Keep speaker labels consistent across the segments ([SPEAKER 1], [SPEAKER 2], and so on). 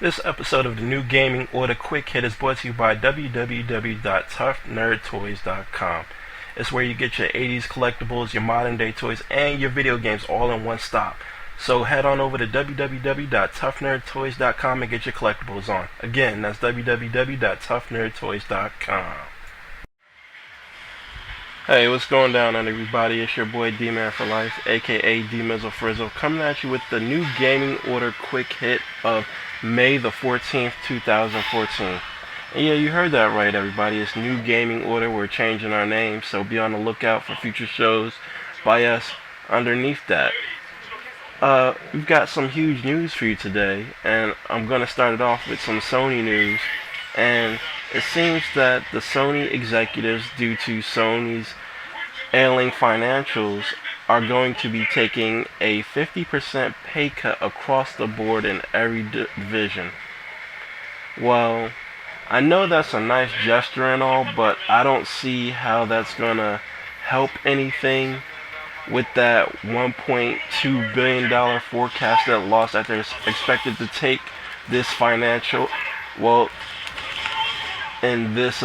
[SPEAKER 1] This episode of the New Gaming Order Quick Hit is brought to you by www.toughnerdtoys.com. It's where you get your 80s collectibles, your modern day toys, and your video games all in one stop. So head on over to www.toughnerdtoys.com and get your collectibles on. Again, that's www.toughnerdtoys.com. Hey, what's going down, everybody? It's your boy D-Man for Life, aka Dmizzle4Rizzle, coming at you with the New Gaming Order Quick Hit of May the 14th, 2014. And yeah, you heard that right, everybody. It's New Gaming Order. We're changing our name, so be on the lookout for future shows by us underneath that. We've got some huge news for you today, and I'm going to start it off with some Sony news. And it seems that the Sony executives, due to Sony's ailing financials, are going to be taking a 50% pay cut across the board in every division. Well, I know that's a nice gesture and all, but I don't see how that's gonna help anything with that $1.2 billion forecasted loss that they're expected to take this in this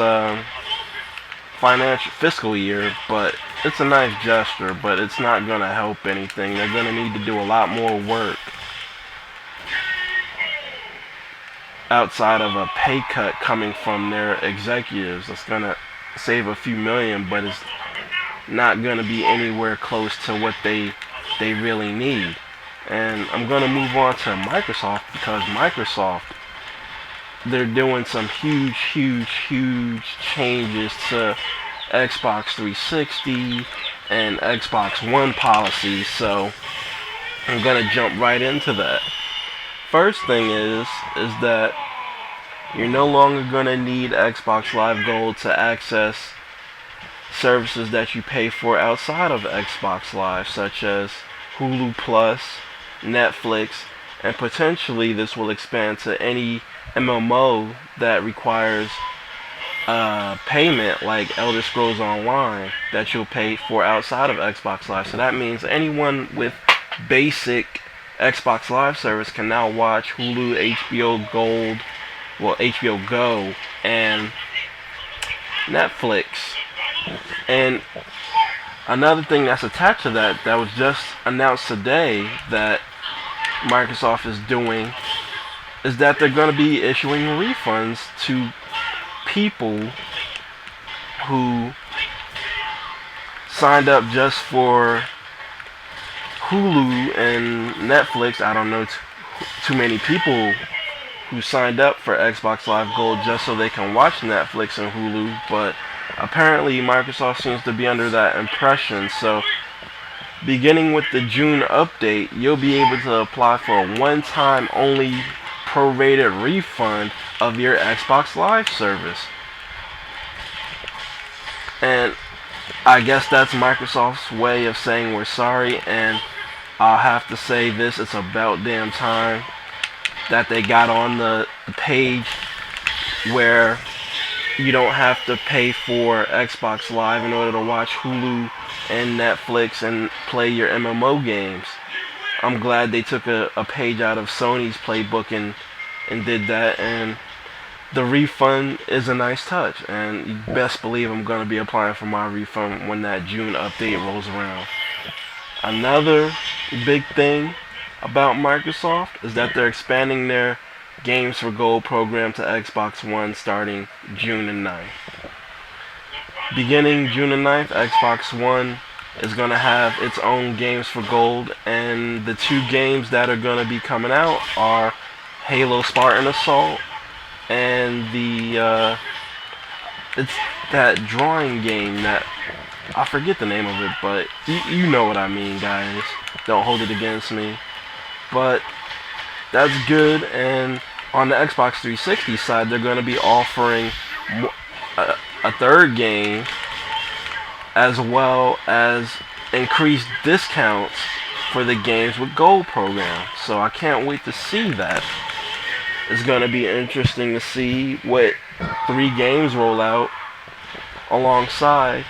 [SPEAKER 1] financial fiscal year. But it's a nice gesture, but it's not gonna help anything. They're gonna need to do a lot more work outside of a pay cut coming from their executives. It's gonna save a few million, but it's not gonna be anywhere close to what they really need. And I'm gonna move on to Microsoft, because Microsoft, they're doing some huge changes to Xbox 360 and Xbox One policies, so I'm gonna jump right into that. First thing is that you're no longer gonna need Xbox Live Gold to access services that you pay for outside of Xbox Live, such as Hulu Plus, Netflix, and potentially this will expand to any MMO that requires payment, like Elder Scrolls Online, that you'll pay for outside of Xbox Live. So that means anyone with basic Xbox Live service can now watch Hulu, HBO Go, and Netflix. And another thing that's attached to that was just announced today that Microsoft is doing is that they're going to be issuing refunds to people who signed up just for Hulu and Netflix. I don't know too many people who signed up for Xbox Live Gold just so they can watch Netflix and Hulu, but apparently Microsoft seems to be under that impression. So beginning with the June update, you'll be able to apply for a one-time only prorated refund of your Xbox Live service. And I guess that's Microsoft's way of saying we're sorry, and I'll have to say this, it's about damn time that they got on the page where you don't have to pay for Xbox Live in order to watch Hulu and Netflix and play your MMO games. I'm glad they took a page out of Sony's playbook and did that, and the refund is a nice touch, and you best believe I'm going to be applying for my refund when that June update rolls around. Another big thing about Microsoft is that they're expanding their Games for Gold program to Xbox One starting June 9th. Beginning June 9th, Xbox One is going to have its own Games for Gold, and the two games that are going to be coming out are Halo Spartan Assault and it's that drawing game that I forget the name of it, but you know what I mean, guys. Don't hold it against me. But that's good. And on the Xbox 360 side, they're going to be offering a third game, as well as increased discounts for the games with Gold program. So I can't wait to see that. It's going to be interesting to see what 3 games roll out alongside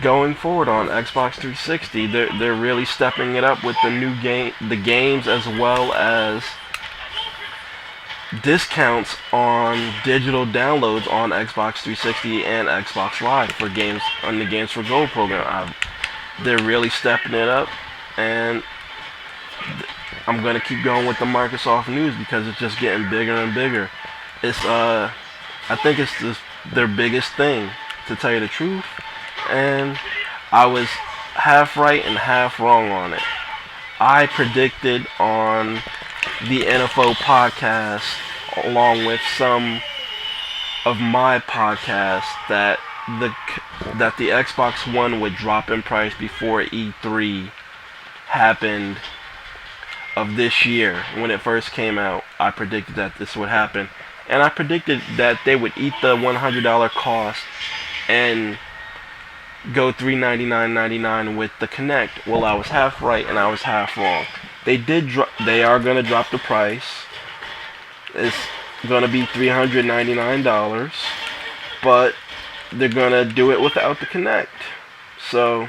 [SPEAKER 1] going forward on Xbox 360. They're really stepping it up with the games, as well as discounts on digital downloads on Xbox 360 and Xbox Live for games on the Games for Gold program. They're really stepping it up, and I'm gonna keep going with the Microsoft news because it's just getting bigger and bigger. I think it's their biggest thing, to tell you the truth, and I was half right and half wrong on it. I predicted on the NFO podcast, along with some of my podcasts, that the Xbox One would drop in price before E3 happened of this year. When it first came out, I predicted that this would happen, and I predicted that they would eat the $100 cost and go $399.99 with the Kinect. Well, I was half right and I was half wrong. They are gonna drop the price. It's gonna be $399, but they're gonna do it without the Kinect. So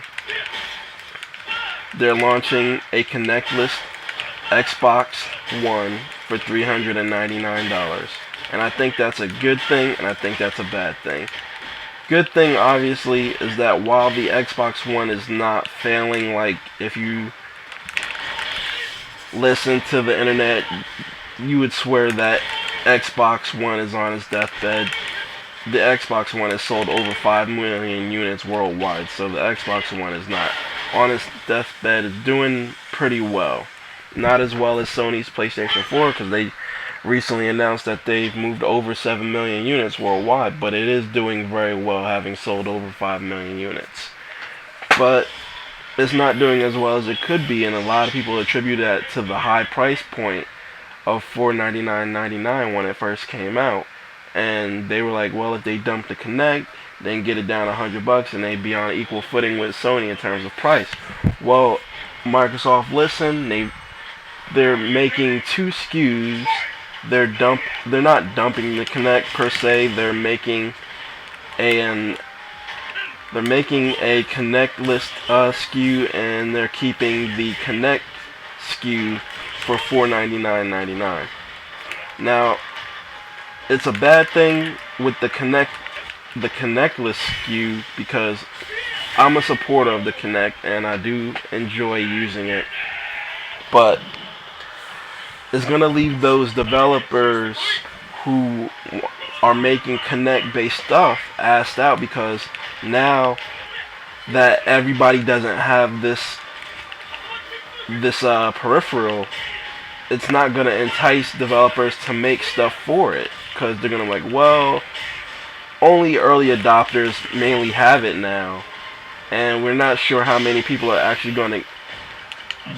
[SPEAKER 1] they're launching a Kinect-less Xbox One for $399, and I think that's a good thing, and I think that's a bad thing. Good thing, obviously, is that while the Xbox One is not failing, like if you listen to the internet, you would swear that Xbox One is on its deathbed. The Xbox One has sold over 5 million units worldwide, so the Xbox One is not on its deathbed. It's doing pretty well. Not as well as Sony's PlayStation 4, because they recently announced that they've moved over 7 million units worldwide, but it is doing very well, having sold over 5 million units. But it's not doing as well as it could be, and a lot of people attribute that to the high price point of $499.99 when it first came out. And they were like, well, if they dump the Kinect, then get it down $100 and they'd be on equal footing with Sony in terms of price. Well, Microsoft listened. They're making two SKUs. They're not dumping the Kinect per se. They're making a Kinect-less SKU, and they're keeping the Kinect SKU for $499.99. Now, it's a bad thing with the Kinect-less SKU, because I'm a supporter of the Kinect and I do enjoy using it, but it's gonna leave those developers who are making Kinect-based stuff asked out, because now that everybody doesn't have this peripheral, it's not gonna entice developers to make stuff for it, because they're gonna be like, well, only early adopters mainly have it now, and we're not sure how many people are actually gonna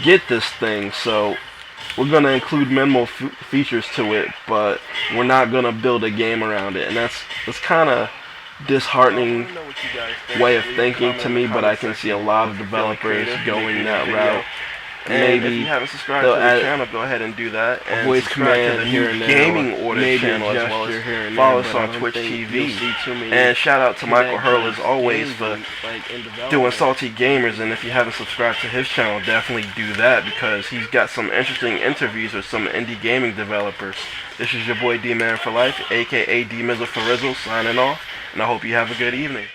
[SPEAKER 1] get this thing, so we're going to include minimal features to it, but we're not going to build a game around it. And that's kind of disheartening way of thinking to me, but I can see a lot of developers going that route. And if you haven't subscribed to the channel, go ahead and do that. And voice command to the new gaming order channel, as well as follow us on Twitch TV. And shout out to Michael Hurl as always for doing Salty Gamers. And if you haven't subscribed to his channel, definitely do that, because he's got some interesting interviews with some indie gaming developers. This is your boy D-Man for Life, aka Dmizzle4Rizzle, signing off, and I hope you have a good evening.